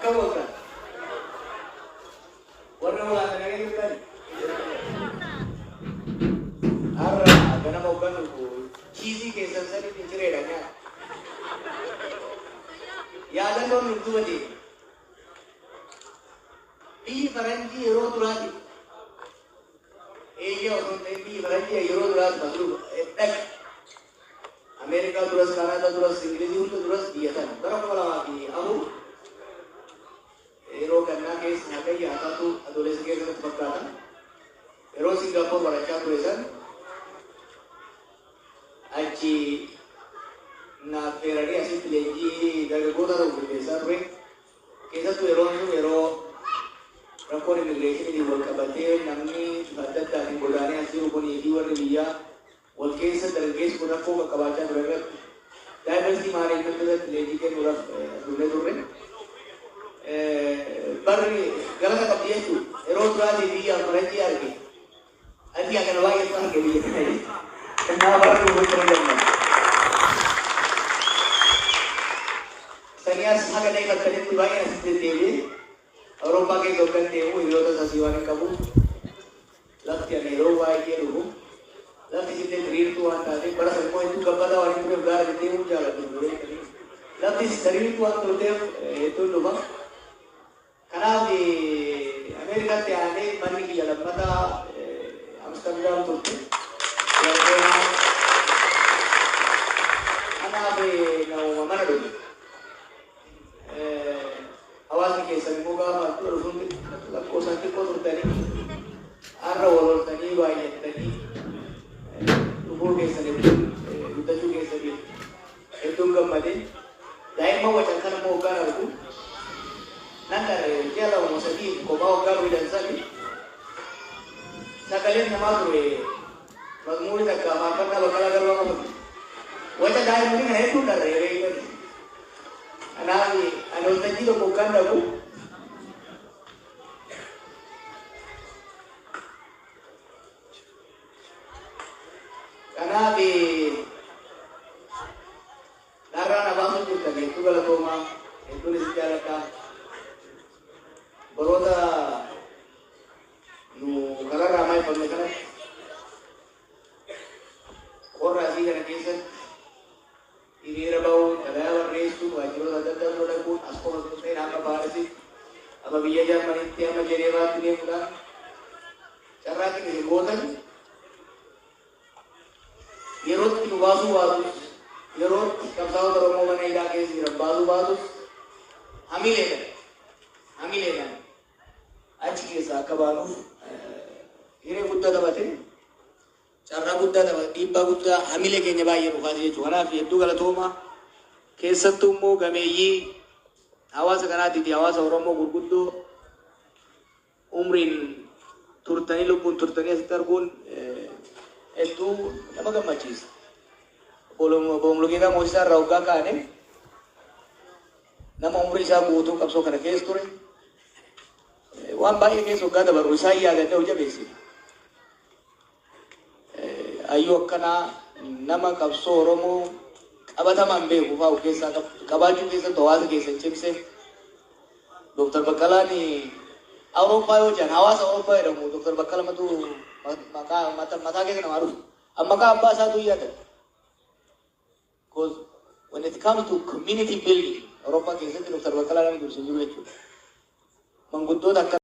akka boota warra walaana nagee jirtan har'a ganama hogganu kiisii keessan sadi fincireedha nyaa yaadannoon nutti badee biyyi faranjii yeroo duraati eeyyee osoo hin ta'in biyyi faranjii yeroo duraati masuu dhaq Amerikaa duras Kanaadaa duras Ingilizii hunda duras biyya tana bara 2004 yeroo gannaa keessa hagayya haqatu adoolessa keessatti fakkaata yeroo Singapore barachaa ture san achi naaf feeranii asitti leenjii dargaggoota ta'u gurmeessaa ture keessattuu yeroo rakkoon immigireeshinii wal qabatee namni adda addaatiin godaanee asii kunii fi warri biyyaa wal keessa dargaggeessi kun rakkoo qaqqabaachaa ture irratti daayivarsii maaliifatti irratti leenjii kennuudhaaf dunnee turre barri galata qabdi jechuun yeroo duraatii biyya faranjii arge adii akkana baay'eetu arge biyya kana kennaa barri gochuu danda'u saniyaas haga ta'e kakkanetti baay'ee asitti deddeebi'ee Awurooppaa keessa hoggan deemu hiriyoota sasii waan hin qabu lafti ani yeroo baay'ee dhufu lafti sitte diriirtuu waan taateef bara sammuu hedduu gabbataa waan hin tureef gaara deddeemuu jaalladhu lafti diriirtuu waan turteef hedduun dhufa kanaaf Ameerikaatti aanee manni kiyya lammataa Amsterdam turte kanaaf nama mana dhufe hawaasni keessan immoo gaafa akkuma dhufuun lakkoofsaan xiqqoo turtanii har'a walooltanii baay'attanii dhufuu keessan guddachuu keessanii hedduun gammadee daa'imman wacan kana immoo hoggaan argu nan ji'a lama sadii kophaa hoggaa miidhansanii sagaleen namaa ture mazmuuri takka faarfannaa Baqqalaa Garbaa qabatu waca daa'immanii kana hedduun dharreeree hiikani kanaaf ani waltajjii tokko hoggaan dhabu kanaaf dharraa na baasuu jirtan hedduu galatoomaa hedduun isin jaalladhaa baroota nu kararraa maayifamne kanatti qorra asii kana keessatti hiriira bahuu dalagaa barreessuu waajjiroota adda addaa bira dhaquun as qofa osoo ta'in hamma Paarisitti amma biyya Jarmaniitti amma Jeneevaatti deemuudhaan carraatti isin gootan yerootti nu baasuu baatus yerootti qabsaa'ota Oromoo mana hidhaa keessa jiran baasuu baatus hamileedhaan achi keessaa akka baanuuf hiree guddaa taphate carraa guddaa taphate dhiibbaa guddaa hamilee keenya baay'ee dhufaati jechuudha. Kanaaf hedduu galatoomaa keessattuu immoo gameeyyii hawaasa kanaatiiti hawaasa Oromoo gurguddoo umriin turtanii lubbuun turtanii asitti arguun hedduu nama gammachiisa. Boomlugeetaa Moosisaa irraa hoggaa kaane nama umrii isaa guutuu qabsoo kana keessa ture waan baay'ee keessa hoggaa dabaru isaan yaadannee hojjabeessine. Ayyuu akkanaa nama qabsoo Oromoo qabatamaan beeku fa'aa keessaa qabaachuu keessatti hawaasa keessan cimse Dr. Baqqalaan Awurooppaa yoo jedhan hawaasa Awurooppaa jedhamu Dr. Baqqalaa matu mataa keessa namaa dhufu maqaa abbaa isaatu yaada. Because when it comes to community building Awurooppaa keessatti Dr. Baqqalaa nama dursu jiru jechuudha. Manguddoota akka